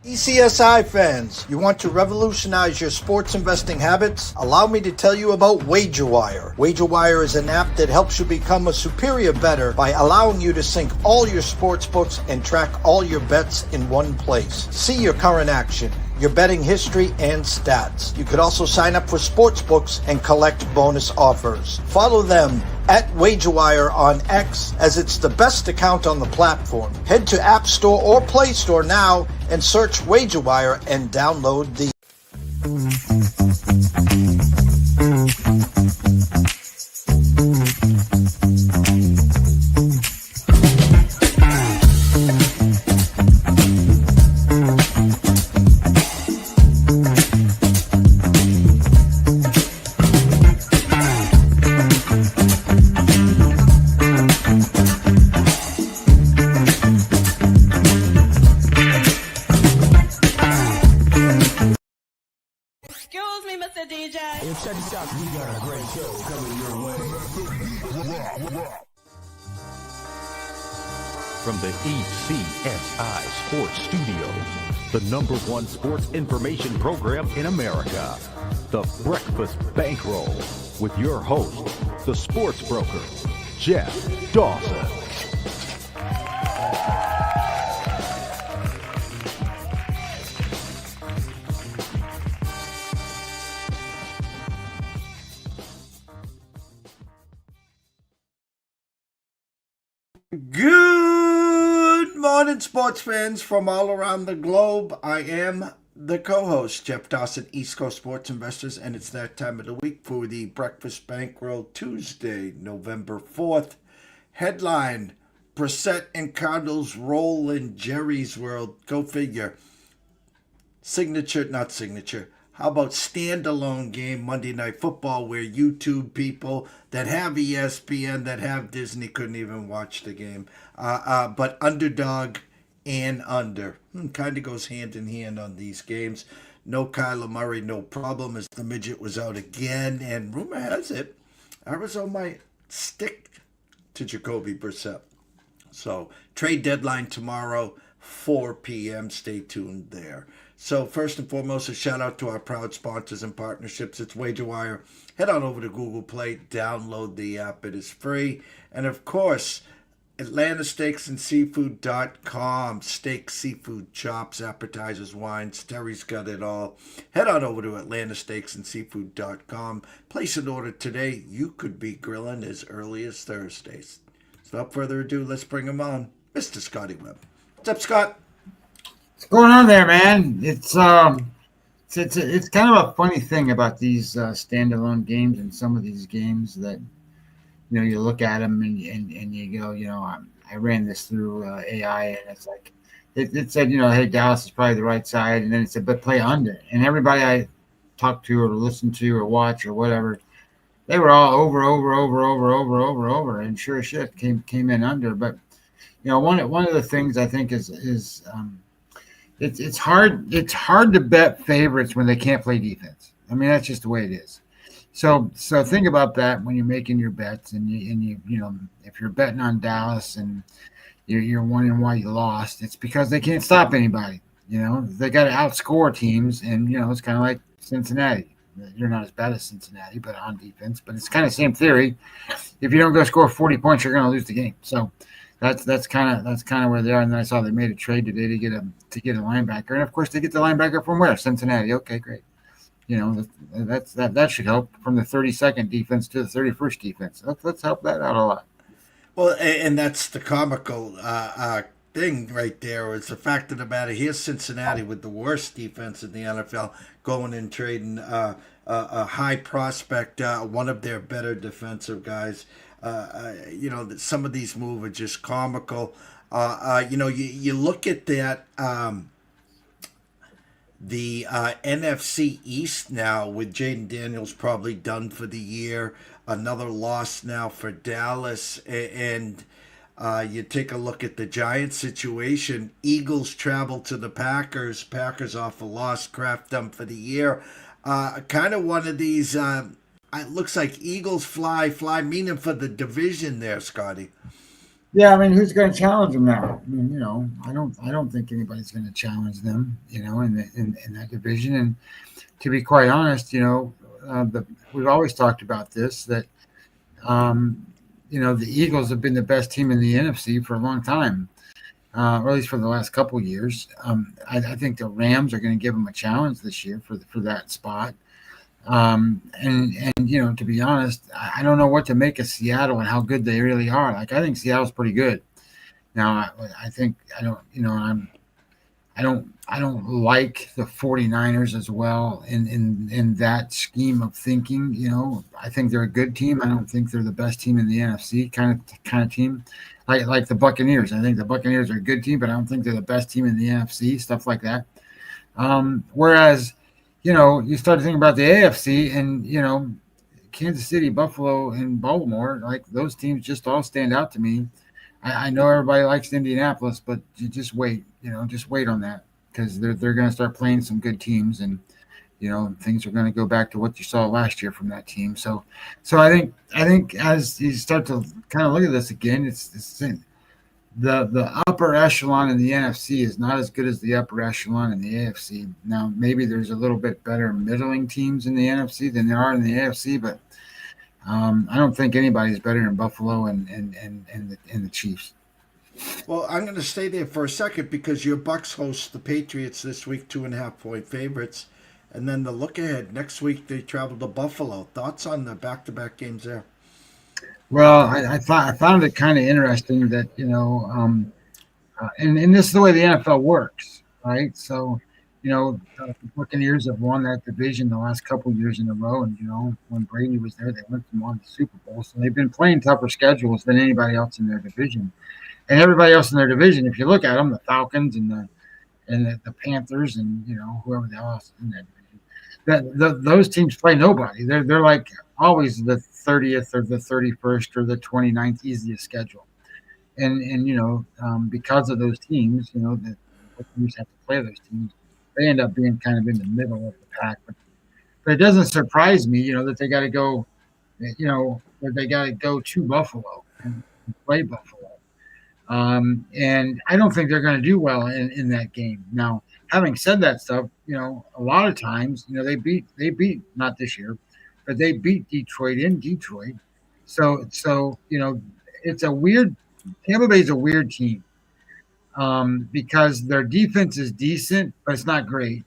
ECSI fans, you want to revolutionize your sports investing habits? Allow me to tell you about WagerWire. WagerWire is an app that helps you become a superior bettor by allowing you to sync all your sports books and track all your bets in one place. See your current action, your betting history, and stats. You could also sign up for sports books and collect bonus offers. Follow them at WagerWire on X, as it's the best account on the platform. Head to App Store or Play Store now and search WagerWire and download the Check this out. We got a great show coming your way. From the ECSI Sports Studios, the #1 sports information program in America, the Breakfast Bankroll, with your host, the sports broker, Jeff Dawson. Good morning, sports fans from all around the globe. I am the co-host, Jeff Dawson, East Coast Sports Investors, and it's that time of the week for the Breakfast Bankroll Tuesday, November 4th. Headline, BRISSET and Cardinals roll in Jerry's world. Go figure. Signature, not signature. How about standalone game Monday Night Football where YouTube people that have ESPN, that have Disney couldn't even watch the game. But underdog and under. Kind of goes hand in hand on these games. No Kyler Murray, no problem, as the midget was out again. And rumor has it, Arizona might stick to Jacoby Brissett. So trade deadline tomorrow, 4 p.m. Stay tuned there. So first and foremost, a shout out to our proud sponsors and partnerships. It's WagerWire. Head on over to Google Play, download the app. It is free. And of course, AtlantaSteaksAndSeafood.com. Steaks, seafood, chops, appetizers, wines. Terry's got it all. Head on over to AtlantaSteaksAndSeafood.com. Place an order today. You could be grilling as early as Thursdays. So without further ado, let's bring him on. Mr. Scotty Webb. What's up, Scott? What's going on there, man? It's kind of a funny thing about these standalone games and some of these games that, you know, you look at them and you go, you know, I ran this through AI and it's like, it said, you know, hey, Dallas is probably the right side. And then it said, but play under. And everybody I talked to or listened to or watch or whatever, they were all over. And sure as shit came in under. But, you know, one of the things I think is it's hard to bet favorites when they can't play defense. I mean, that's just the way it is. So think about that when you're making your bets and you know, if you're betting on Dallas and you're wondering why you lost, it's because they can't stop anybody. You know, they got to outscore teams, and you know, it's kind of like Cincinnati. You're not as bad as Cincinnati, but on defense. But it's kind of the same theory. If you don't go score 40 points, you're going to lose the game. So that's kind of where they are. And then I saw they made a trade today to get a linebacker, and of course they get the linebacker from where? Cincinnati. Okay, great. You know, that should help, from the 32nd defense to the 31st defense. Let's help that out a lot. Well, and that's the comical thing right there, is the fact of the matter. Here's Cincinnati with the worst defense in the NFL going and trading a high prospect, one of their better defensive guys. You know, some of these moves are just comical. You know, you look at that, the NFC East now with Jaden Daniels probably done for the year. Another loss now for Dallas. And you take a look at the Giants situation. Eagles travel to the Packers. Packers off a loss. Kraft done for the year. Kind of one of these, it looks like Eagles fly, meaning for the division there, Scotty. Yeah, I mean, who's going to challenge them now? I mean, I don't think anybody's going to challenge them, in that division. And to be quite honest, we've always talked about this that um, the Eagles have been the best team in the NFC for a long time, or at least for the last couple of years. I think the Rams are going to give them a challenge this year for that spot. And to be honest, I don't know what to make of Seattle and how good they really are. Like I think Seattle's pretty good. Now I think I don't I don't like the 49ers as well in that scheme of thinking. I think they're a good team. I don't think they're the best team in the NFC kind of team. Like the Buccaneers. I think the Buccaneers are a good team, but I don't think they're the best team in the NFC, stuff like that. Whereas, you start to think about the AFC and, Kansas City, Buffalo, and Baltimore, like those teams just all stand out to me. I know everybody likes Indianapolis, but you just wait on that because they're going to start playing some good teams, and things are going to go back to what you saw last year from that team. So I think as you start to kind of look at this again, it's the upper echelon in the NFC is not as good as the upper echelon in the AFC. Now maybe there's a little bit better middling teams in the NFC than there are in the AFC, but I don't think anybody's better than Buffalo and the Chiefs. Well, I'm going to stay there for a second because your Bucks host the Patriots this week, 2.5 point favorites. And then the look ahead next week, they travel to Buffalo. Thoughts on the back-to-back games there? Well, I found it kind of interesting that and this is the way the NFL works, right? So, the Buccaneers have won that division the last couple of years in a row, and when Brady was there, they went and won the Super Bowl. So they've been playing tougher schedules than anybody else in their division, and everybody else in their division. If you look at them, the Falcons and the Panthers and whoever the hell else in that division, those teams play nobody. They're like always the 30th or the 31st or the 29th easiest schedule. And because of those teams, the teams have to play those teams. They end up being kind of in the middle of the pack. But it doesn't surprise me, that they got to go, that they got to go to Buffalo and play Buffalo. And I don't think they're going to do well in that game. Now, having said that stuff, a lot of times, they beat not this year, but they beat Detroit in Detroit. So it's a weird. Tampa Bay's a weird team because their defense is decent, but it's not great.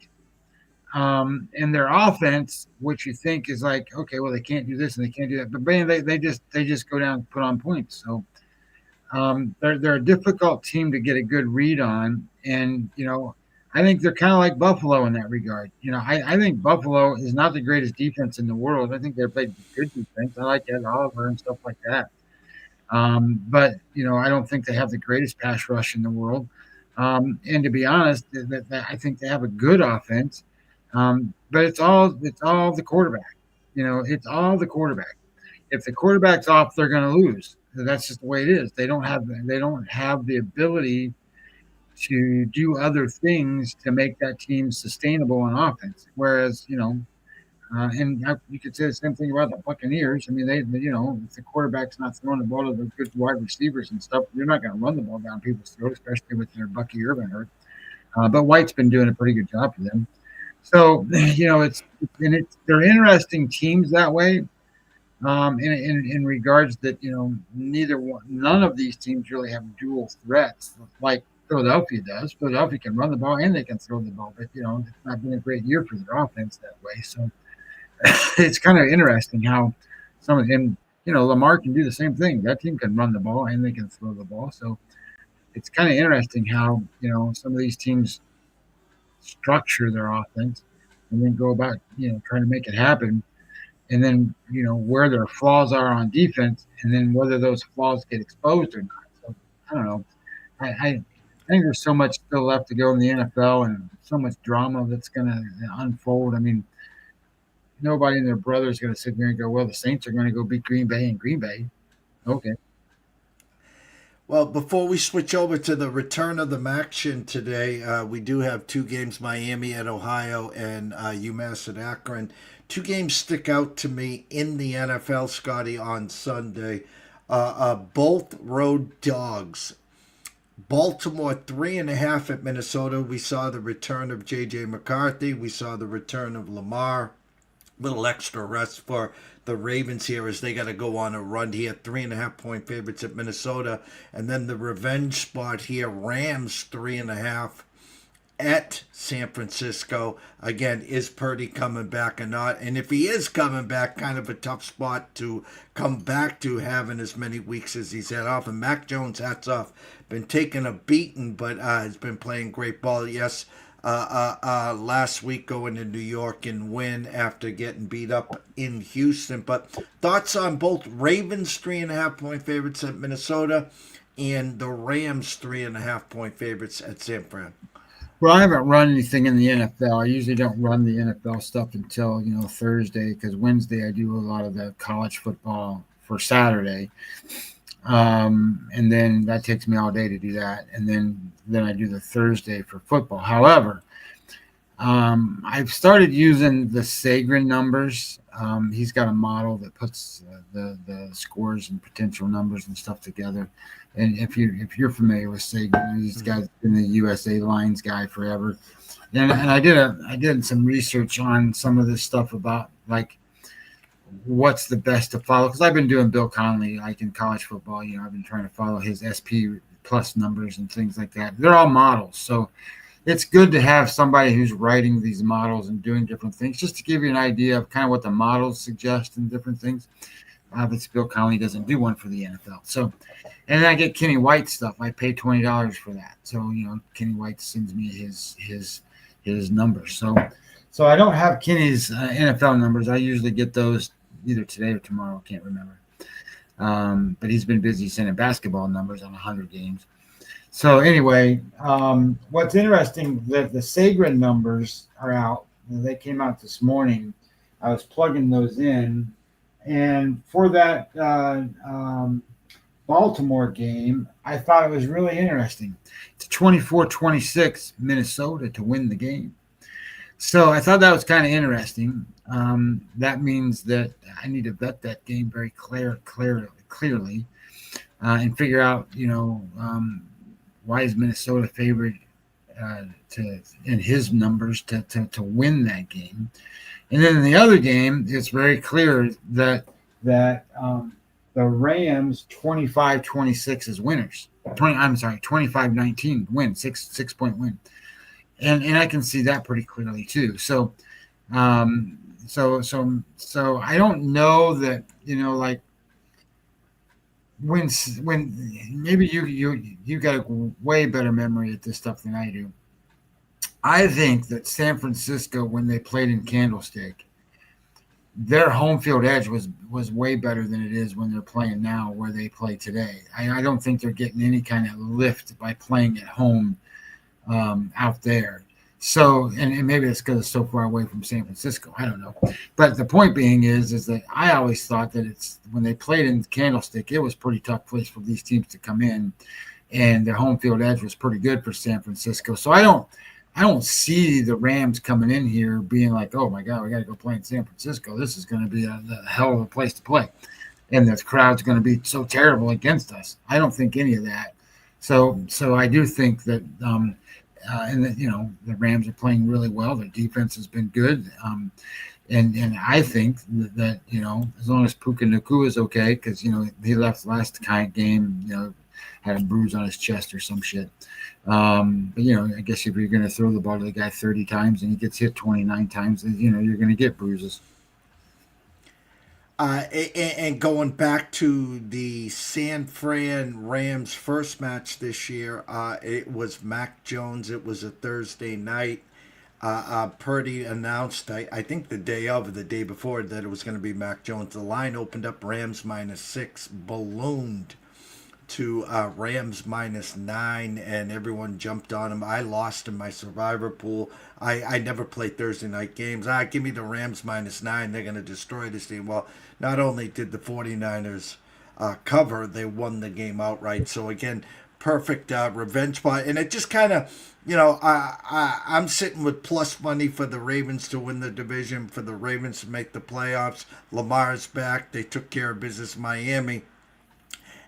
And their offense, which you think is like, okay, well, they can't do this and they can't do that, but man, they just go down and put on points. So they're a difficult team to get a good read on, and I think they're kind of like Buffalo in that regard. I think Buffalo is not the greatest defense in the world. I think they played good defense. I like Ed Oliver and stuff like that. But I don't think they have the greatest pass rush in the world. And to be honest, I think they have a good offense. But it's all the quarterback. It's all the quarterback. If the quarterback's off, they're going to lose. That's just the way it is. They don't have the ability to do other things to make that team sustainable on offense. Whereas you could say the same thing about the Buccaneers. I mean, if the quarterback's not throwing the ball to the good wide receivers and stuff, you're not going to run the ball down people's throats, especially with their Bucky Irvin hurt. But White's been doing a pretty good job for them. So they're interesting teams that way. In regards that none of these teams really have dual threats like Philadelphia does. Philadelphia can run the ball and they can throw the ball, but it's not been a great year for their offense that way. So it's kind of interesting how some of them, Lamar can do the same thing. That team can run the ball and they can throw the ball. So it's kind of interesting how some of these teams structure their offense and then go about trying to make it happen, and then where their flaws are on defense, and then whether those flaws get exposed or not. So I don't know. I think there's so much still left to go in the NFL and so much drama that's going to unfold. I mean, nobody and their brother is going to sit there and go, well, the Saints are going to go beat Green Bay in Green Bay. Okay. Well, before we switch over to the return of the action today, we do have two games, Miami at Ohio and UMass at Akron. Two games stick out to me in the NFL, Scotty, on Sunday. both road dogs. Baltimore 3.5 at Minnesota. We saw the return of J.J. McCarthy. We saw the return of Lamar. Little extra rest for the Ravens here as they got to go on a run here. 3.5-point favorites at Minnesota. And then the revenge spot here, Rams 3.5 at San Francisco. Again, is Purdy coming back or not? And if he is coming back, kind of a tough spot to come back to, having as many weeks as he's had off. And Mac Jones, hats off, been taking a beating, but has been playing great ball. Yes, last week going to New York and win after getting beat up in Houston. But thoughts on both Ravens 3.5-point favorites at Minnesota and the Rams 3.5-point favorites at San Fran? Well, I haven't run anything in the NFL. I usually don't run the NFL stuff until, Thursday, because Wednesday I do a lot of the college football for Saturday. And then that takes me all day to do that. And then I do the Thursday for football. However, I've started using the Sagrin numbers. He's got a model that puts the scores and potential numbers and stuff together. And if you're familiar with Sagrin, he's been the USA Lines guy forever. And I did some research on some of this stuff about like what's the best to follow, because I've been doing Bill Connelly like in college football. I've been trying to follow his SP plus numbers and things like that. They're all models, so it's good to have somebody who's writing these models and doing different things, just to give you an idea of kind of what the models suggest and different things. Obviously, Bill Connelly doesn't do one for the NFL. So, and then I get Kenny White stuff. I pay $20 for that. So, Kenny White sends me his numbers. So I don't have Kenny's NFL numbers. I usually get those either today or tomorrow. I can't remember. But he's been busy sending basketball numbers on 100 games. So anyway, what's interesting, that the Sagrin numbers are out. They came out this morning. I was plugging those in. And for that Baltimore game, I thought it was really interesting. It's 24-26 Minnesota to win the game. So I thought that was kind of interesting. That means that I need to bet that game very clearly and figure out, why is Minnesota favored in his numbers to win that game. And then in the other game, it's very clear that the Rams 25-26 is winners. 25-19 win, 6-point win. And I can see that pretty clearly too. So I don't know that, like when maybe you got a way better memory at this stuff than I do. I think that San Francisco, when they played in Candlestick, their home field edge was way better than it is when they're playing now where they play today. I don't think they're getting any kind of lift by playing at home out there. So, and maybe it's because it's so far away from San Francisco. I don't know. But the point being is that I always thought that it's when they played in Candlestick, it was a pretty tough place for these teams to come in, and their home field edge was pretty good for San Francisco. So I don't see the Rams coming in here being like, oh my God, we got to go play in San Francisco. This is going to be a hell of a place to play, and the crowd's going to be so terrible against us. I don't think any of that. So I do think that. And the Rams are playing really well. Their defense has been good, and I think that as long as Puka Nacua is okay, because he left last game, had a bruise on his chest or some shit. But I guess if you're going to throw the ball to the guy 30 times and he gets hit 29 times, you're going to get bruises. And going back to the San Fran Rams first match this year, it was Mac Jones. It was a Thursday night. Purdy announced, I think the day before, that it was going to be Mac Jones. The line opened up Rams -6, ballooned to Rams -9, and everyone jumped on him. I lost in my survivor pool. I never play Thursday night games. Give me the Rams -9. They're going to destroy this team. Well, not only did the 49ers cover, they won the game outright. So, again, perfect revenge spot. And it just kind of, I'm sitting with plus money for the Ravens to win the division, for the Ravens to make the playoffs. Lamar's back. They took care of business in Miami.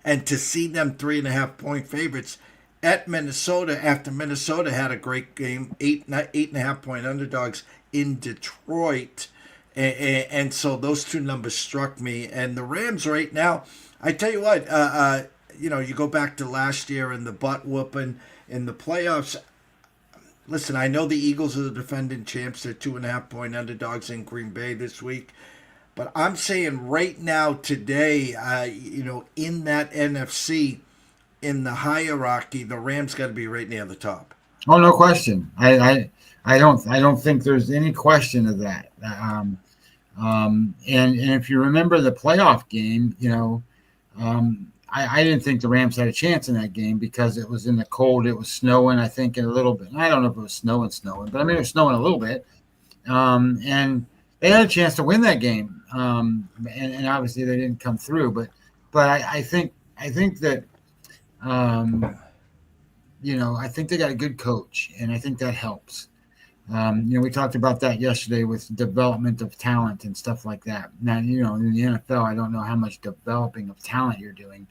And to see them 3.5-point favorites at Minnesota after Minnesota had a great game, 8.5-point underdogs in Detroit. And so those two numbers struck me. And the Rams right now, I tell you what, you go back to last year and the butt whooping in the playoffs. Listen, I know the Eagles are the defending champs. They're 2.5-point underdogs in Green Bay this week. But I'm saying right now, today, in that NFC, in the hierarchy, the Rams got to be right near the top. Oh, no question. I don't think there's any question of that. And if you remember the playoff game, I didn't think the Rams had a chance in that game because it was in the cold. It was snowing, I think, in a little bit. I don't know if it was snowing, but I mean, it was snowing a little bit. And they had a chance to win that game. And obviously they didn't come through. But I think that, I think they got a good coach, and I think that helps. We talked about that yesterday with development of talent and stuff like that. Now, in the NFL, I don't know how much developing of talent you're doing.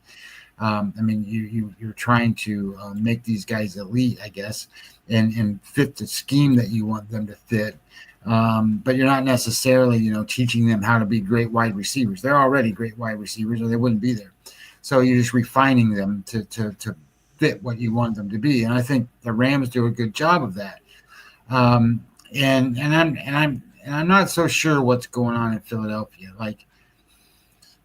You're trying to make these guys elite, I guess, and fit the scheme that you want them to fit. But you're not necessarily, teaching them how to be great wide receivers. They're already great wide receivers, or they wouldn't be there. So you're just refining them to fit what you want them to be. And I think the Rams do a good job of that. I'm not so sure what's going on in Philadelphia. Like,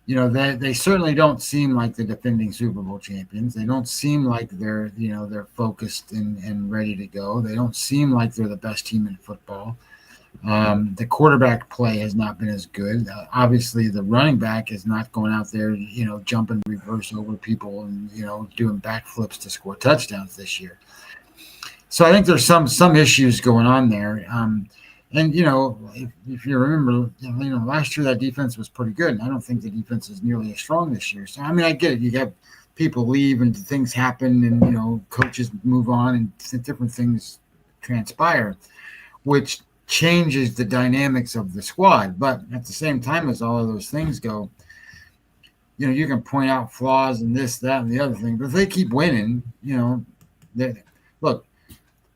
they certainly don't seem like the defending Super Bowl champions. They don't seem like they're focused and ready to go. They don't seem like they're the best team in football. The quarterback play has not been as good. Obviously, the running back is not going out there, jumping reverse over people and, doing backflips to score touchdowns this year. So I think there's some issues going on there. If you remember, last year that defense was pretty good. And I don't think the defense is nearly as strong this year. So, I get it. You have people leave and things happen and, coaches move on and different things transpire, which changes the dynamics of the squad. But at the same time as all of those things go, you can point out flaws and this, that, and the other thing. But if they keep winning, look,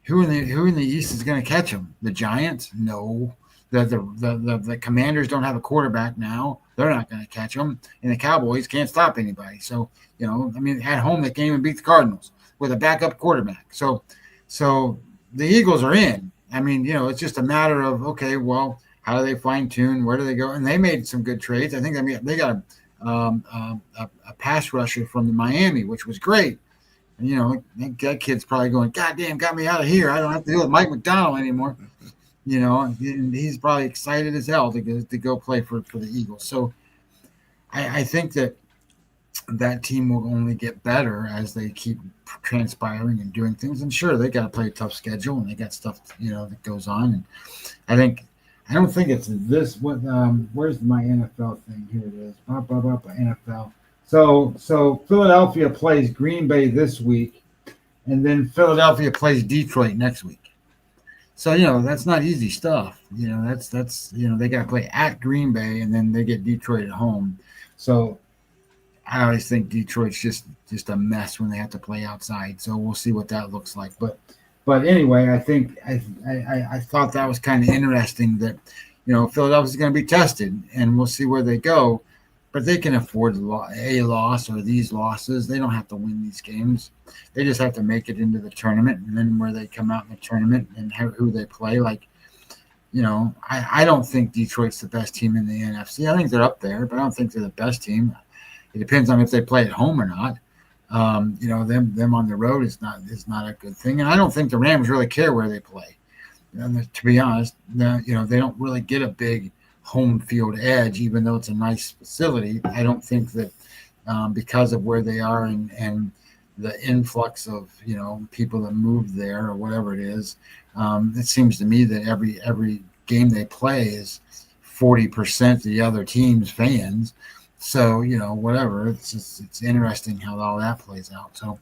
who in the East is going to catch them? The Giants? No. The Commanders don't have a quarterback now. They're not going to catch them. And the Cowboys can't stop anybody. So, at home they can't even beat the Cardinals with a backup quarterback. So the Eagles are in. It's just a matter of, okay, well, how do they fine tune? Where do they go? And they made some good trades. I think they got a pass rusher from Miami, which was great. And, that kid's probably going, God damn, got me out of here. I don't have to deal with Mike McDonald anymore. And he's probably excited as hell to go play for the Eagles. So I think that team will only get better as they keep transpiring and doing things. And sure, they got to play a tough schedule and they got stuff, that goes on. And I don't think it's this. Where's my NFL thing? Here it is. NFL. So Philadelphia plays Green Bay this week, and then Philadelphia plays Detroit next week. So, that's not easy stuff. That's they got to play at Green Bay, and then they get Detroit at home. So I always think Detroit's just a mess when they have to play outside. So we'll see what that looks like. But anyway, I think I thought that was kind of interesting that, Philadelphia's going to be tested, and we'll see where they go. But they can afford a loss or these losses. They don't have to win these games. They just have to make it into the tournament, and then where they come out in the tournament and who they play. I don't think Detroit's the best team in the NFC. I think they're up there, but I don't think they're the best team. It depends on if they play at home or not. Them on the road is not a good thing. And I don't think the Rams really care where they play. To be honest, they don't really get a big home field edge, even though it's a nice facility. I don't think that because of where they are and the influx of people that move there or whatever it is, it seems to me that every game they play is 40% the other team's fans. So, whatever. It's interesting how all that plays out. So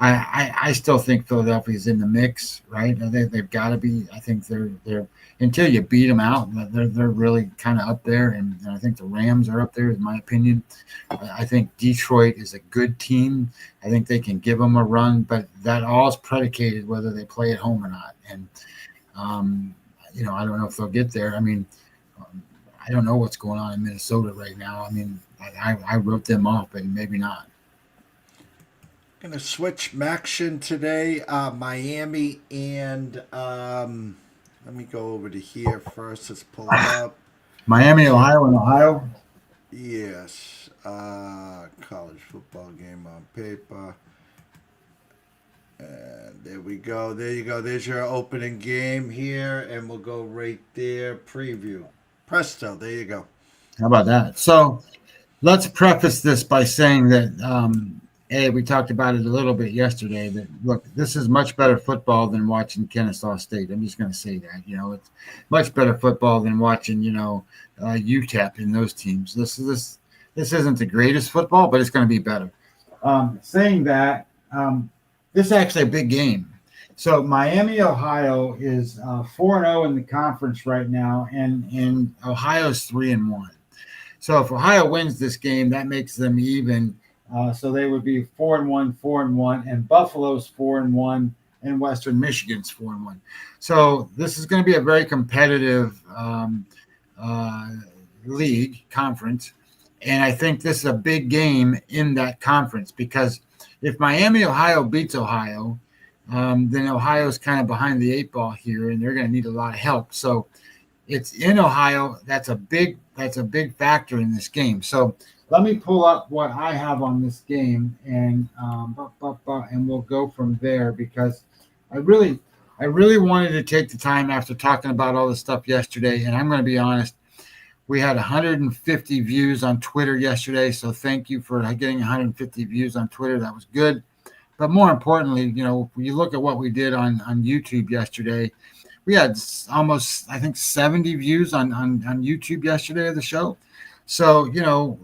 I still think Philadelphia's in the mix, right? They've got to be. I think they're until you beat them out, they're really kind of up there, and I think the Rams are up there, in my opinion. I think Detroit is a good team. I think they can give them a run, but that all is predicated whether they play at home or not. And I don't know if they'll get there. I mean, I don't know what's going on in Minnesota right now. I mean, I wrote them off, but maybe not. Going to switch MACtion today. Miami and let me go over to here first. Let's pull it up. Miami, Ohio, and Ohio. Yes. College football game on paper. And there we go. There you go. There's your opening game here. And we'll go right there. Preview. Presto. There you go. How about that? So let's preface this by saying that, we talked about it a little bit yesterday, that, look, this is much better football than watching Kennesaw State. I'm just going to say that. It's much better football than watching, UTEP and those teams. This isn't the greatest football, but it's going to be better. Saying that, this is actually a big game. So Miami, Ohio is 4-0 in the conference right now, and Ohio's 3-1. So if Ohio wins this game, that makes them even. So they would be 4-1, and Buffalo's 4-1, and Western Michigan's 4-1. So this is going to be a very competitive league conference, and I think this is a big game in that conference, because if Miami, Ohio beats Ohio, then Ohio's kind of behind the 8 ball here, and they're going to need a lot of help. So it's in Ohio. That's a big factor in this game. So let me pull up what I have on this game, and we'll go from there, because I really wanted to take the time after talking about all this stuff yesterday. And I'm going to be honest, we had 150 views on Twitter yesterday, so thank you for getting 150 views on Twitter. That was good. But more importantly, when you look at what we did on YouTube yesterday, we had almost, I think, 70 views on YouTube yesterday of the show. So,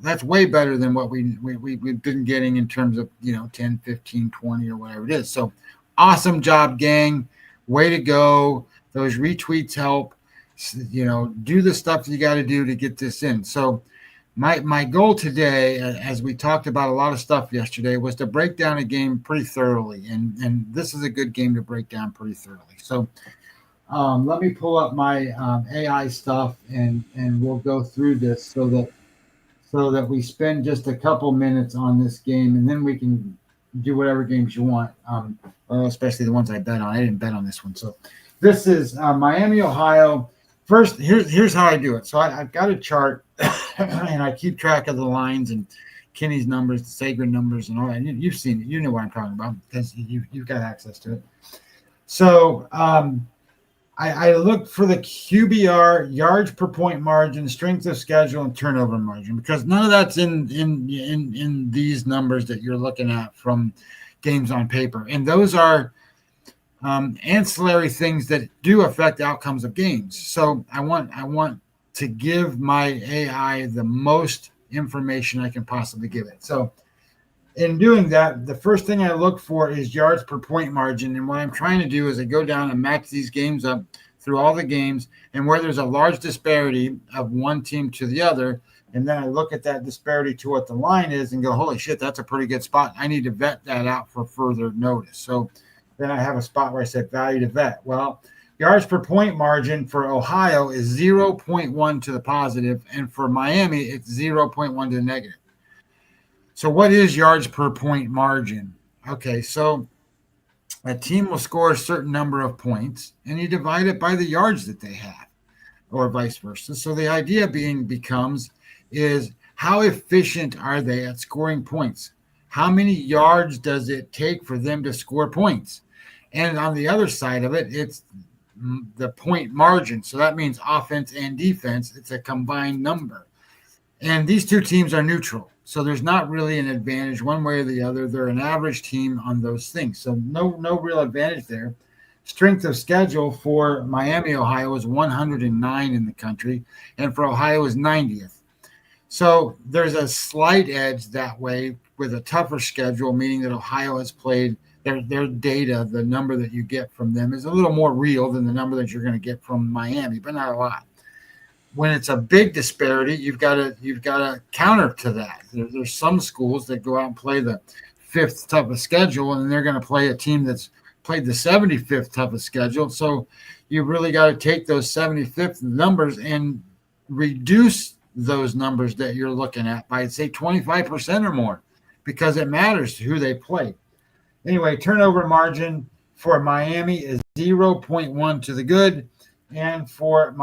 that's way better than what we've been getting in terms of, 10, 15, 20 or whatever it is. So awesome job, gang. Way to go. Those retweets help. Do the stuff you got to do to get this in. So my goal today, as we talked about a lot of stuff yesterday, was to break down a game pretty thoroughly. And this is a good game to break down pretty thoroughly. So let me pull up my AI stuff, and we'll go through this so that we spend just a couple minutes on this game, and then we can do whatever games you want, especially the ones I bet on. I didn't bet on this one. So this is Miami, Ohio. First, here's how I do it. So I've got a chart, and I keep track of the lines and Kenny's numbers, the Sagrin numbers, and all that. You've seen it. You know what I'm talking about, because you've got access to it. So I looked for the QBR, yards per point margin, strength of schedule, and turnover margin, because none of that's in these numbers that you're looking at from games on paper. And those are ancillary things that do affect outcomes of games. So I want to give my AI the most information I can possibly give it. So in doing that, the first thing I look for is yards per point margin. And what I'm trying to do is I go down and match these games up through all the games, and where there's a large disparity of one team to the other. And then I look at that disparity to what the line is and go, holy shit, that's a pretty good spot. I need to vet that out for further notice. So then I have a spot where I said value to vet. Well, yards per point margin for Ohio is 0.1 to the positive, and for Miami, it's 0.1 to the negative. So what is yards per point margin? Okay, so a team will score a certain number of points, and you divide it by the yards that they have, or vice versa. So the idea becomes how efficient are they at scoring points? How many yards does it take for them to score points? And on the other side of it, it's the point margin. So that means offense and defense. It's a combined number. And these two teams are neutral. So there's not really an advantage one way or the other. They're an average team on those things. So no real advantage there. Strength of schedule for Miami, Ohio is 109 in the country, and for Ohio is 90th. So there's a slight edge that way with a tougher schedule, meaning that Ohio has played their data, the number that you get from them is a little more real than the number that you're going to get from Miami, but not a lot. When it's a big disparity, you've got to counter to that. There's some schools that go out and play the 5th toughest schedule, and they're going to play a team that's played the 75th toughest schedule. So you really got to take those 75th numbers and reduce those numbers that you're looking at by, say, 25% or more, because it matters who they play. Anyway, turnover margin for Miami is 0.1 to the good, and for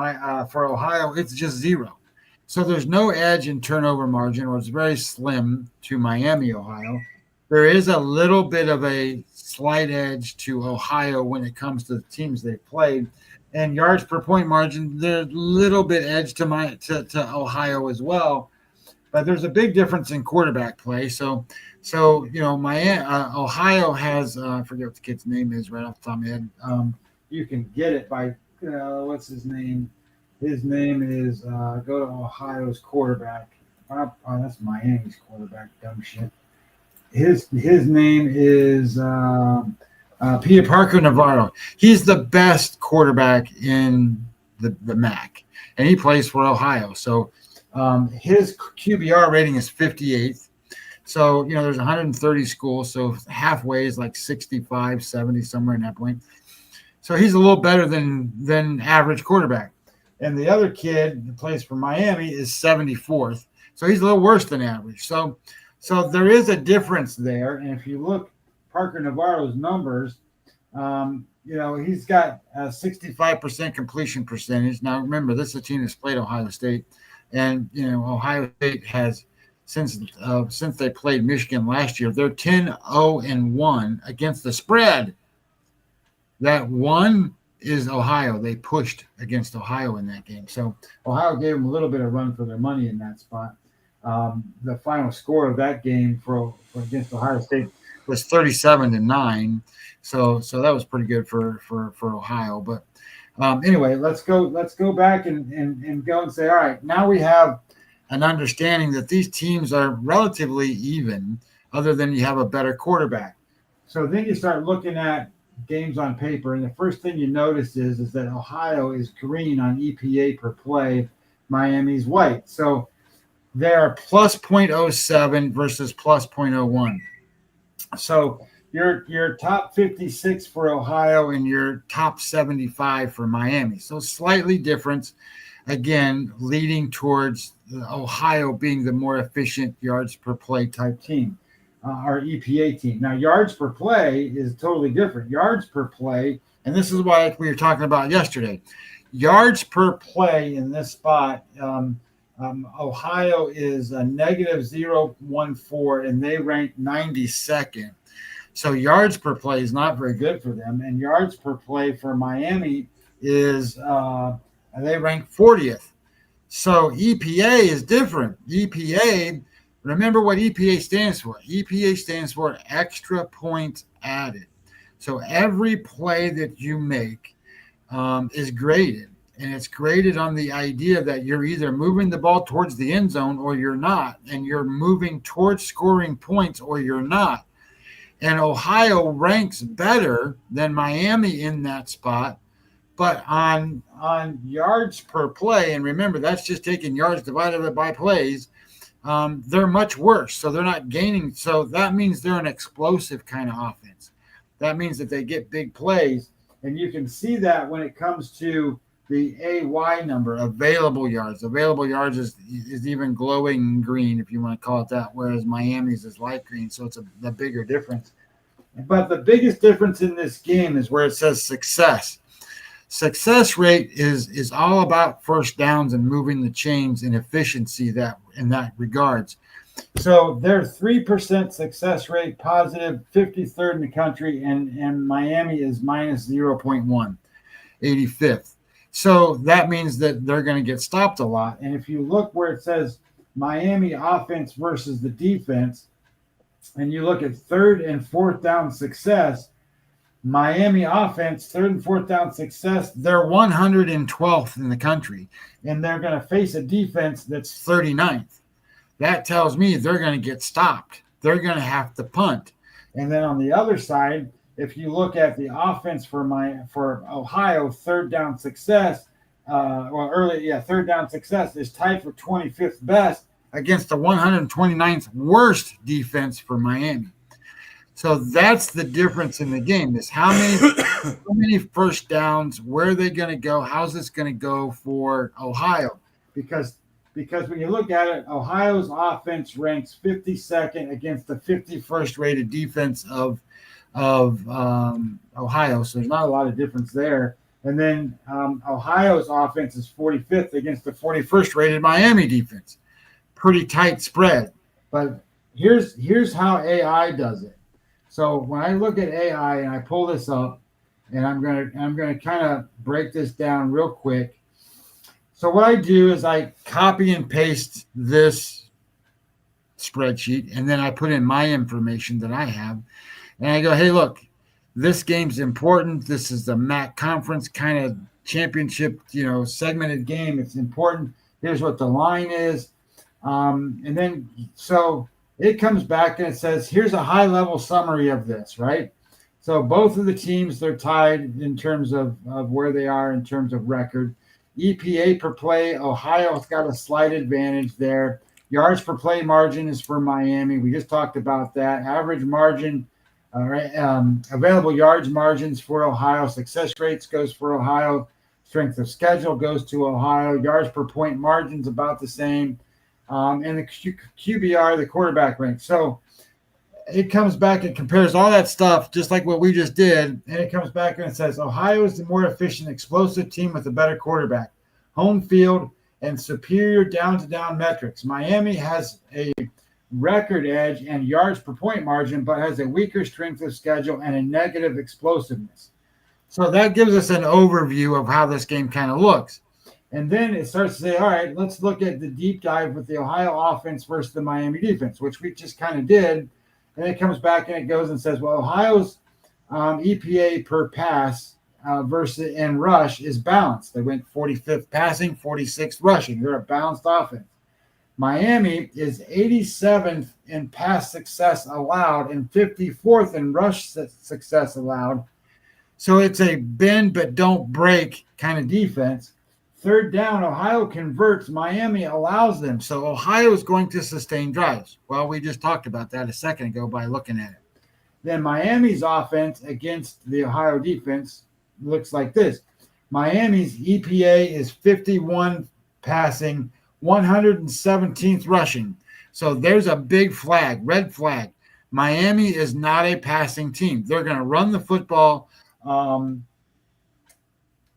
Ohio, it's just 0. So there's no edge in turnover margin, or it's very slim to Miami, Ohio. There is a little bit of a slight edge to Ohio when it comes to the teams they've played. And yards per point margin, there's a little bit edge to Ohio as well. But there's a big difference in quarterback play. So Ohio has I forget what the kid's name is right off the top of my head. You can get it by what's his name? His name is go to Ohio's quarterback. Oh, that's Miami's quarterback. Dumb shit. His name is Peter Parker Navarro. He's the best quarterback in the MAAC, and he plays for Ohio. So his QBR rating is 58th. So, there's 130 schools. So halfway is like 65, 70, somewhere in that point. So he's a little better than average quarterback. And the other kid that plays for Miami is 74th. So he's a little worse than average. So there is a difference there. And if you look Parker Navarro's numbers, he's got a 65% completion percentage. Now, remember, this is a team that's played Ohio State. And, Ohio State has, since they played Michigan last year, they're 10-0-1 against the spread. That one is Ohio. They pushed against Ohio in that game. So Ohio gave them a little bit of run for their money in that spot. The final score of that game for against Ohio State was 37-9. So that was pretty good for Ohio. But anyway, let's go back and go and say, all right, now we have an understanding that these teams are relatively even, other than you have a better quarterback. So then you start looking at games on paper, and the first thing you notice is that Ohio is green on EPA per play, Miami's white. So they're plus 0.07 versus plus 0.01. So your top 56 for Ohio and your top 75 for Miami. So slightly different, again, leading towards Ohio being the more efficient yards per play type team. Our EPA team. Now, yards per play is totally different. Yards per play, and this is what we were talking about yesterday. Yards per play in this spot, Ohio is a negative 0.14, and they rank 92nd. So yards per play is not very good for them. And yards per play for Miami is they rank 40th. So EPA is different. EPA, remember what EPA stands for. EPA stands for extra points added. So every play that you make is graded. And it's graded on the idea that you're either moving the ball towards the end zone or you're not. And you're moving towards scoring points or you're not. And Ohio ranks better than Miami in that spot. But on yards per play, and remember, that's just taking yards divided by plays, they're much worse. So they're not gaining. So that means they're an explosive kind of offense. That means that they get big plays. And you can see that when it comes to the AY number, available yards. Available yards is even glowing green, if you want to call it that, whereas Miami's is light green. So it's a bigger difference. But the biggest difference in this game is where it says success. Success rate is all about first downs and moving the chains and efficiency that in that regards. So they're 3% success rate, positive, 53rd in the country, and Miami is minus 0.1, 85th. So that means that they're going to get stopped a lot. And if you look where it says Miami offense versus the defense, and you look at third and fourth down success, Miami offense, third and fourth down success, they're 112th in the country. And they're going to face a defense that's 39th. that tells me they're going to get stopped. They're going to have to punt. And then on the other side, if you look at the offense for Ohio, third down success, third down success is tied for 25th best against the 129th worst defense for Miami. So that's the difference in the game, is how many first downs, where are they going to go, how's this going to go for Ohio? Because when you look at it, Ohio's offense ranks 52nd against the 51st rated defense of Ohio. So there's not a lot of difference there. And then Ohio's offense is 45th against the 41st rated Miami defense. Pretty tight spread. But here's how AI does it. So when I look at AI and I pull this up, and I'm gonna kind of break this down real quick. So what I do is I copy and paste this spreadsheet, and then I put in my information that I have, and I go, hey, look, this game's important. This is the MAAC conference kind of championship, segmented game. It's important. Here's what the line is. And then so it comes back and it says, here's a high-level summary of this, right? So both of the teams, they're tied in terms of where they are in terms of record. EPA per play, Ohio's got a slight advantage there. Yards per play margin is for Miami. We just talked about that. Average margin, available yards margins for Ohio. Success rates goes for Ohio. Strength of schedule goes to Ohio. Yards per point margin's about the same. And the QBR, the quarterback rank. So it comes back and compares all that stuff, just like what we just did, and it comes back and it says Ohio is the more efficient, explosive team with a better quarterback, home field, and superior down-to-down metrics. Miami has a record edge and yards per point margin, but has a weaker strength of schedule and a negative explosiveness. So that gives us an overview of how this game kind of looks. And then it starts to say, all right, let's look at the deep dive with the Ohio offense versus the Miami defense, which we just kind of did. And it comes back and it goes and says, well, Ohio's EPA per pass versus and rush is balanced. They went 45th passing, 46th rushing. They're a balanced offense. Miami is 87th in pass success allowed and 54th in rush success allowed. So it's a bend but don't break kind of defense. Third down, Ohio converts. Miami allows them. So Ohio is going to sustain drives. Well, we just talked about that a second ago by looking at it. Then Miami's offense against the Ohio defense looks like this. Miami's EPA is 51 passing, 117th rushing. So there's a big flag, red flag. Miami is not a passing team. They're going to run the football.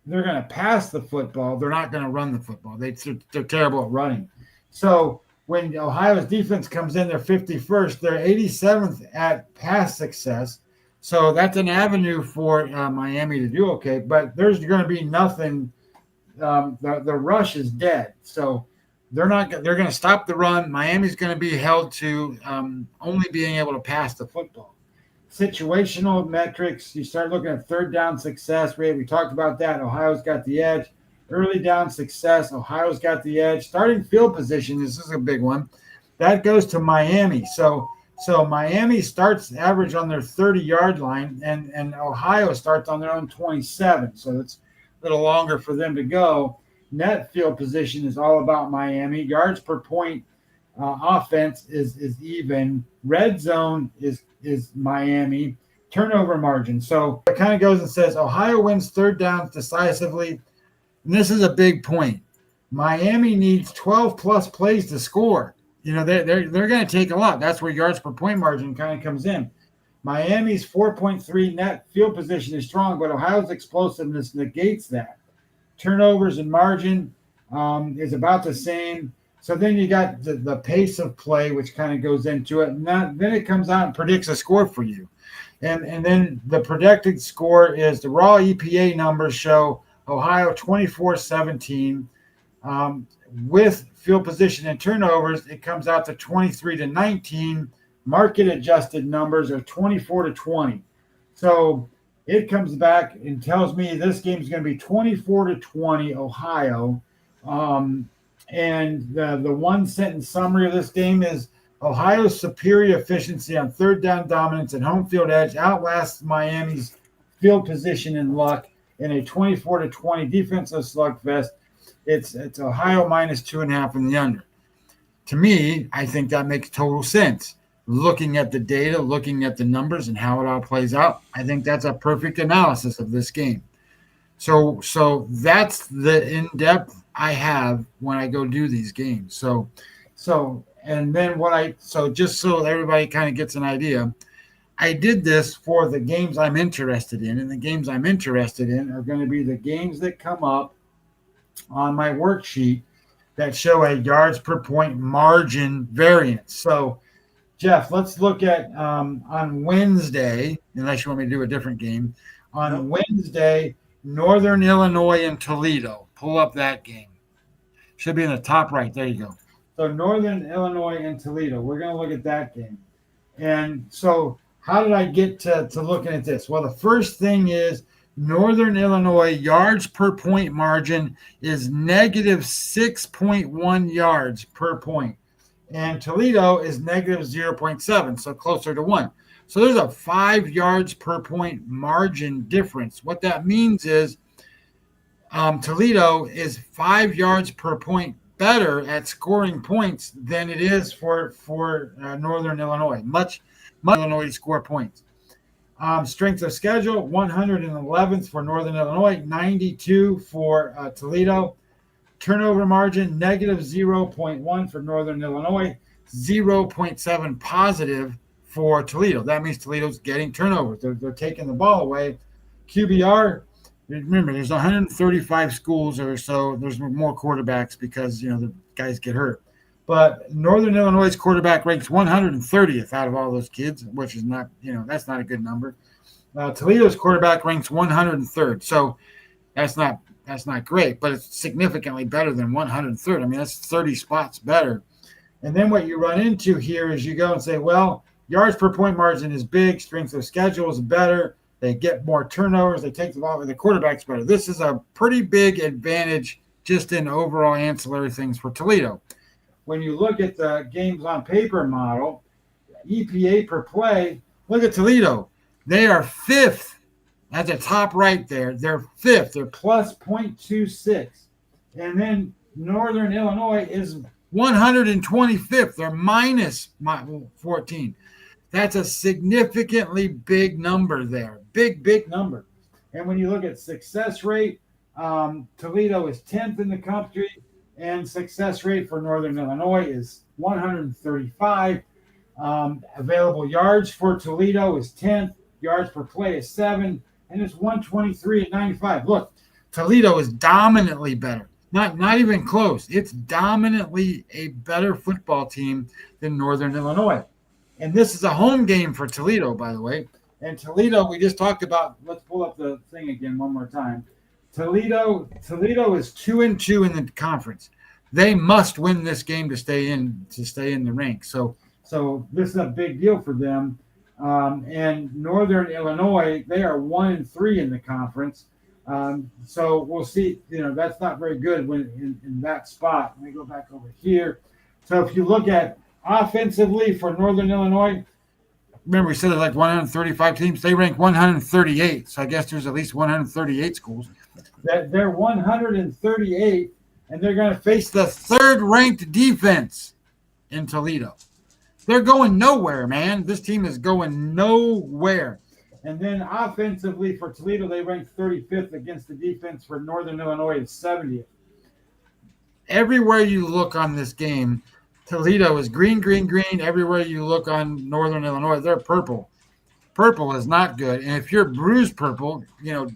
They're going to pass the football. They're not going to run the football. They're terrible at running. So when Ohio's defense comes in, they're 51st. They're 87th at pass success. So that's an avenue for Miami to do okay. But there's going to be nothing. The rush is dead. So they're going to stop the run. Miami's going to be held to only being able to pass the football. Situational metrics, you start looking at third down success rate. We talked about that. Ohio's got the edge. Early down success, Ohio's got the edge. Starting field position, this is a big one. That goes to Miami. So Miami starts average on their 30-yard line, and Ohio starts on their own 27. So it's a little longer for them to go. Net field position is all about Miami. Yards per point offense is even. Red zone is Miami. Turnover margin. So it kind of goes and says Ohio wins third downs decisively. And this is a big point. Miami needs 12 plus plays to score. They're going to take a lot. That's where yards per point margin kind of comes in. Miami's 4.3 net field position is strong, but Ohio's explosiveness negates that. Turnovers and margin is about the same. So then you got the pace of play, which kind of goes into it. And then it comes out and predicts a score for you. And then the predicted score is the raw EPA numbers show Ohio 24-17. With field position and turnovers, it comes out to 23-19. Market adjusted numbers are 24-20. So it comes back and tells me this game is going to be 24-20 Ohio. And the one sentence summary of this game is Ohio's superior efficiency on third down dominance and home field edge outlasts Miami's field position and luck in a 24-20 defensive slugfest. It's Ohio minus 2.5 in the under. To me, I think that makes total sense. Looking at the data, looking at the numbers and how it all plays out, I think that's a perfect analysis of this game. So that's the in-depth I have when I go do these games. So and then just so everybody kind of gets an idea, I did this for the games I'm interested in, and the games I'm interested in are going to be the games that come up on my worksheet that show a yards per point margin variance. So, Jeff, let's look at on Wednesday, unless you want me to do a different game. On Wednesday, Northern Illinois and Toledo. Pull up that game. Should be in the top right. There you go. So Northern Illinois and Toledo. We're going to look at that game. And so how did I get to looking at this? Well, the first thing is Northern Illinois yards per point margin is negative 6.1 yards per point. And Toledo is negative 0.7, so closer to 1. So there's a 5 yards per point margin difference. What that means is Toledo is 5 yards per point better at scoring points than it is for Northern Illinois. Much Illinois to score points. Strength of schedule, 111th for Northern Illinois, 92 for Toledo. Turnover margin, negative 0.1 for Northern Illinois, 0.7 positive for Toledo. That means Toledo's getting turnovers. They're taking the ball away. QBR, remember, there's 135 schools or so. There's more quarterbacks because, the guys get hurt. But Northern Illinois' quarterback ranks 130th out of all those kids, which is not, that's not a good number. Toledo's quarterback ranks 103rd. So that's not great, but it's significantly better than 103rd. I mean, that's 30 spots better. And then what you run into here is you go and say, well, yards per point margin is big. Strength of schedule is better. They get more turnovers. They take the ball. The quarterback's better. This is a pretty big advantage just in overall ancillary things for Toledo. When you look at the games on paper model, EPA per play, look at Toledo. They are 5th at the top right there. They're 5th. They're plus 0.26. And then Northern Illinois is 125th. They're minus 14. That's a significantly big number there. Big number. And when you look at success rate, Toledo is 10th in the country, and success rate for Northern Illinois is 135. Available yards for Toledo is 10th. Yards per play is 7, and it's 123 at 95. Look, Toledo is dominantly better. Not even close. It's dominantly a better football team than Northern Illinois. And this is a home game for Toledo, by the way. And Toledo, we just talked about. Let's pull up the thing again one more time. Toledo is 2-2 in the conference. They must win this game to stay in the ranks. So this is a big deal for them. And Northern Illinois, they are 1-3 in the conference. So we'll see. That's not very good when in that spot. Let me go back over here. So if you look at offensively for Northern Illinois, remember we said there's like 135 teams. They rank 138. So I guess there's at least 138 schools. They're 138, and they're going to face the third-ranked defense in Toledo. They're going nowhere, man. This team is going nowhere. And then offensively for Toledo, they rank 35th against the defense for Northern Illinois is 70th. Everywhere you look on this game, Toledo is green. Everywhere you look on Northern Illinois, they're purple. Purple is not good. And if you're bruised purple,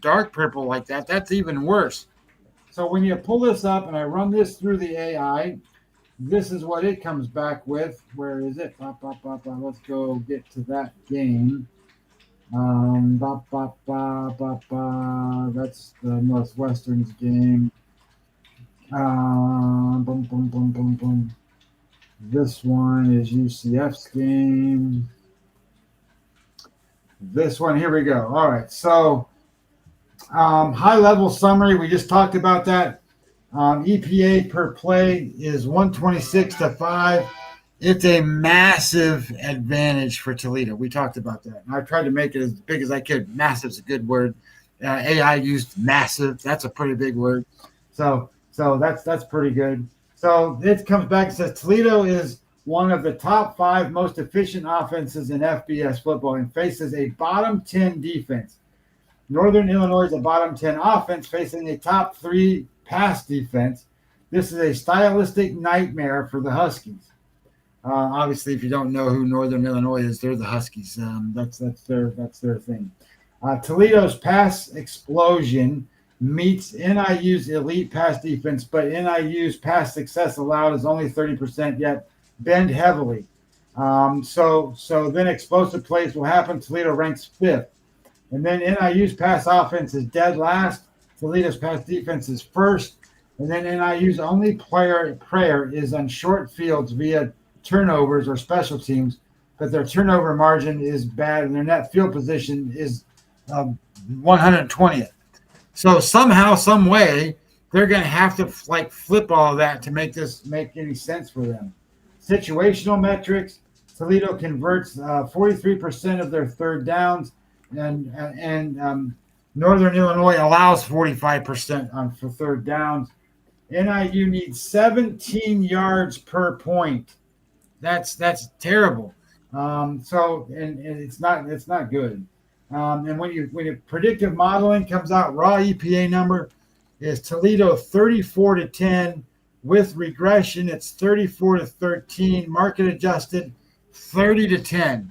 dark purple like that, that's even worse. So when you pull this up and I run this through the AI, this is what it comes back with. Where is it? Let's go get to that game. That's the Northwestern's game. This one is UCF's game. This one, here we go. All right, so high-level summary. We just talked about that. EPA per play is 126-5. It's a massive advantage for Toledo. We talked about that. I tried to make it as big as I could. Massive is a good word. AI used massive. That's a pretty big word. So that's pretty good. So it comes back and says Toledo is one of the top 5 most efficient offenses in FBS football and faces a bottom 10 defense. Northern Illinois is a bottom 10 offense facing a top 3 pass defense. This is a stylistic nightmare for the Huskies. Obviously, if you don't know who Northern Illinois is, they're the Huskies. That's their thing. Toledo's pass explosion meets NIU's elite pass defense, but NIU's pass success allowed is only 30%, yet bend heavily. So then explosive plays will happen. Toledo ranks 5th. And then NIU's pass offense is dead last. Toledo's pass defense is 1st. And then NIU's only prayer is on short fields via turnovers or special teams, but their turnover margin is bad and their net field position is 120th. So somehow, some way, they're going to have to flip all of that to make this make any sense for them. Situational metrics: Toledo converts 43% of their third downs, and Northern Illinois allows 45% for third downs. NIU needs 17 yards per point. That's terrible. So it's not good. And when you predictive modeling comes out, raw EPA number is Toledo 34-10. With regression, it's 34-13. Market adjusted 30-10.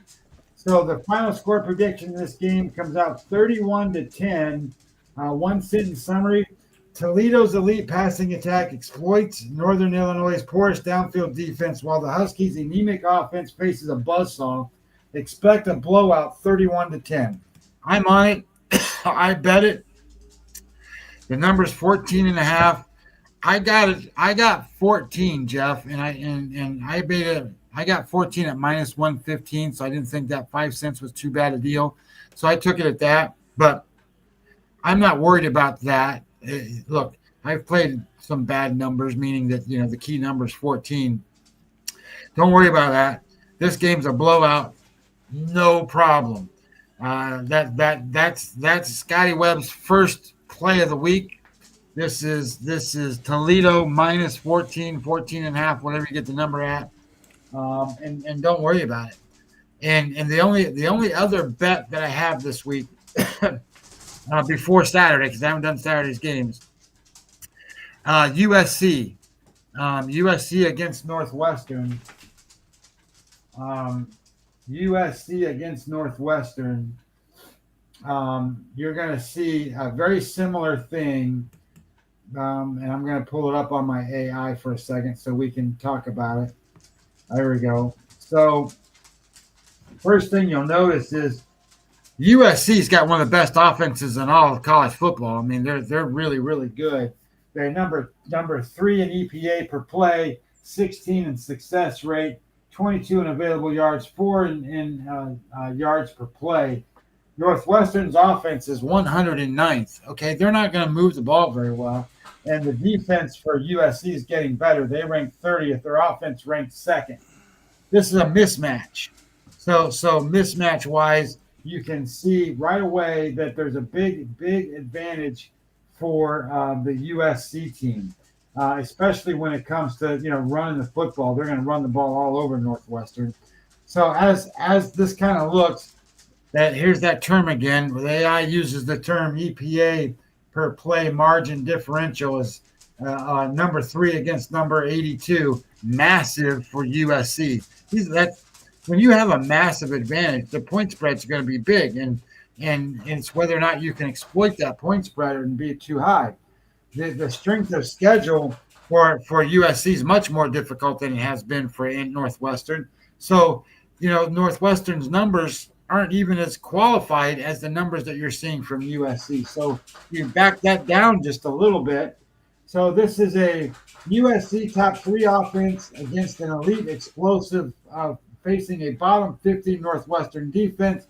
So the final score prediction in this game comes out 31-10. One sentence summary: Toledo's elite passing attack exploits Northern Illinois' poorest downfield defense, while the Huskies' anemic offense faces a buzzsaw. Expect a blowout 31-10. I'm on it. I bet it. The number's 14.5. I got it. I got 14, Jeff, and I bet it. I got 14 at minus 115, so I didn't think that 5 cents was too bad a deal. So I took it at that, but I'm not worried about that. Look, I've played some bad numbers, meaning that, the key number is 14. Don't worry about that. This game's a blowout, no problem. That's Scotty Webb's first play of the week. This is Toledo minus 14.5, whatever you get the number at, and don't worry about it. And the only other bet that I have this week before Saturday, because I haven't done Saturday's games, USC against Northwestern. USC against Northwestern. You're going to see a very similar thing. And I'm going to pull it up on my AI for a second so we can talk about it. There we go. So first thing you'll notice is USC's got one of the best offenses in all of college football. I mean, they're really, really good. They're number 3 in EPA per play, 16 in success rate, 22 in available yards, 4 in yards per play. Northwestern's offense is 109th. Okay, they're not going to move the ball very well. And the defense for USC is getting better. They rank 30th. Their offense ranked 2nd. This is a mismatch. So mismatch-wise, you can see right away that there's a big advantage for the USC team, especially when it comes to running the football. They're going to run the ball all over Northwestern. So as this kind of looks, that here's that term again. Where the AI uses the term EPA per play margin differential is number 3 against number 82, massive for USC. When you have a massive advantage, the point spreads are going to be big, and it's whether or not you can exploit that point spread and be too high. The strength of schedule for USC is much more difficult than it has been for Northwestern. So Northwestern's numbers aren't even as qualified as the numbers that you're seeing from USC. So you back that down just a little bit. So this is a USC top 3 offense against an elite explosive facing a bottom 50 Northwestern defense.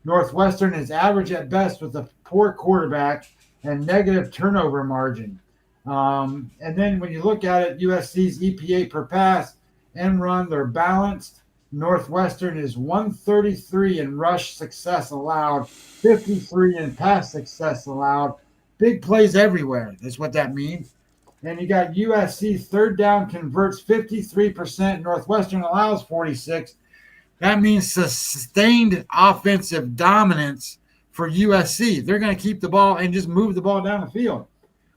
Northwestern is average at best with a poor quarterback and negative turnover margin. And then when you look at it, USC's EPA per pass and run, they're balanced. Northwestern is 133 in rush success allowed, 53 in pass success allowed. Big plays everywhere. That's what that means. And you got USC third down converts 53%. Northwestern allows 46. That means sustained offensive dominance for USC. They're going to keep the ball and just move the ball down the field.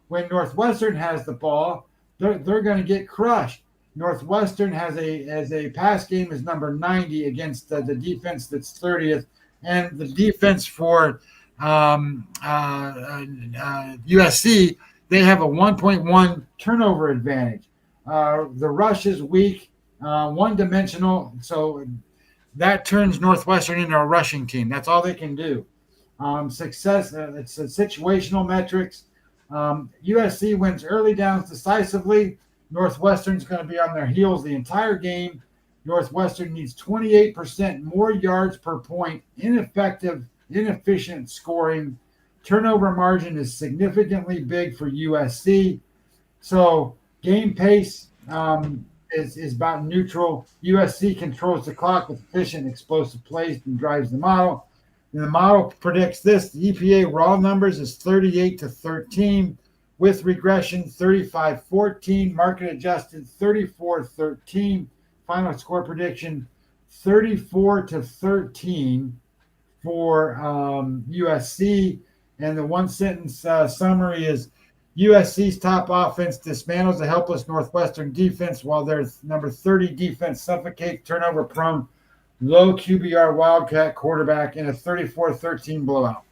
When Northwestern has the ball, they're going to get crushed. Northwestern has a pass game is number 90 against the defense that's 30th, and the defense for USC, they have a 1.1 turnover advantage. The rush is weak, one-dimensional, so that turns Northwestern into a rushing team. That's all they can do. Success, it's situational metrics. USC wins early downs decisively. Northwestern's going to be on their heels the entire game. Northwestern needs 28% more yards per point, inefficient scoring. Turnover margin is significantly big for USC. So game pace is about neutral. USC controls the clock with efficient, explosive plays and drives the model. And the model predicts this. The EPA raw numbers is 38-13, with regression 35-14, market adjusted 34-13. Final score prediction 34-13 for USC. And the one sentence summary is USC's top offense dismantles a helpless Northwestern defense while their number 30 defense suffocates turnover prone low QBR Wildcat quarterback in a 34-13 blowout.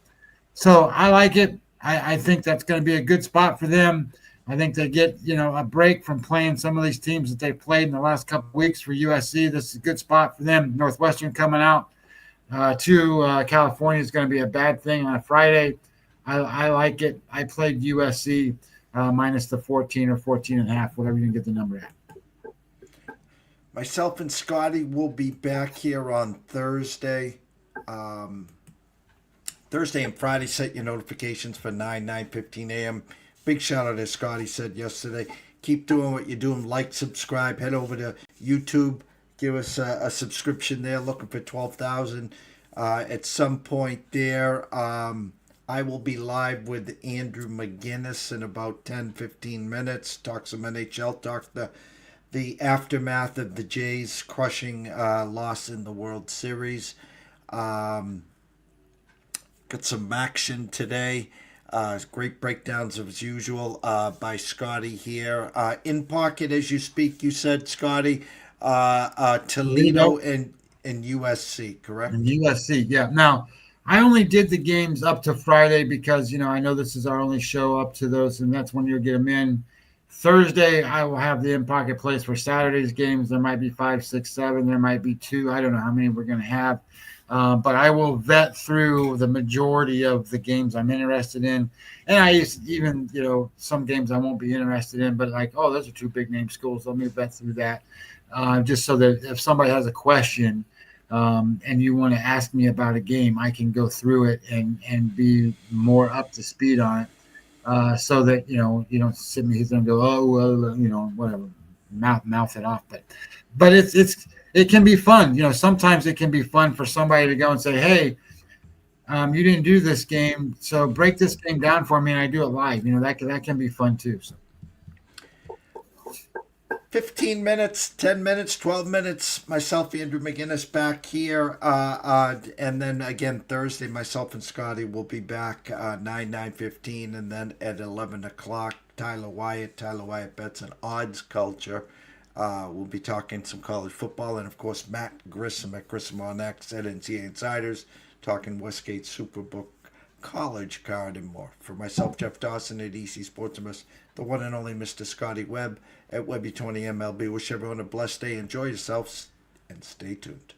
So I like it. I think that's going to be a good spot for them. I think they get, a break from playing some of these teams that they've played in the last couple of weeks for USC. This is a good spot for them. Northwestern coming out to California is going to be a bad thing on a Friday. I like it. I played USC minus the 14 or 14.5, whatever you can get the number at. Myself and Scotty will be back here on Thursday. Thursday and Friday, set your notifications for 9:15 a.m. Big shout out, as Scotty said yesterday. Keep doing what you're doing. Like, subscribe. Head over to YouTube. Give us a subscription there. Looking for 12,000 at some point there. I will be live with Andrew McGinnis in about 10-15 minutes. Talk some NHL. Talk the aftermath of the Jays crushing loss in the World Series. Got some action today. Great breakdowns as usual by Scotty here. In pocket as you speak, you said, Scotty, Toledo and USC, correct? And USC, yeah. Now, I only did the games up to Friday because, I know this is our only show up to those, and that's when you'll get them in. Thursday, I will have the in-pocket plays for Saturday's games. There might be 5, 6, 7. There might be 2. I don't know how many we're going to have. But I will vet through the majority of the games I'm interested in. And I even, some games I won't be interested in, but those are 2 big name schools. Let me vet through that. Just so that if somebody has a question and you want to ask me about a game, I can go through it and be more up to speed on it. So that, you don't sit me here and go, oh, well, whatever, mouth it off. But it can be fun. Sometimes it can be fun for somebody to go and say, hey, you didn't do this game, so break this game down for me, and I do it live. That can be fun too. So. 15 minutes, 10 minutes, 12 minutes, myself, Andrew McGinnis, back here. And then again, Thursday, myself and Scotty will be back 9:15, and then at 11 o'clock, Tyler Wyatt Bets and Odds Culture. We'll be talking some college football, and of course, Matt Grissom at Grissom on X at NCAA Insiders, talking Westgate Superbook, College Card, and more. For myself, Jeff Dawson at EC Sports Invest, the one and only Mr. Scotty Webb at Webby20 MLB. Wish everyone a blessed day. Enjoy yourselves and stay tuned.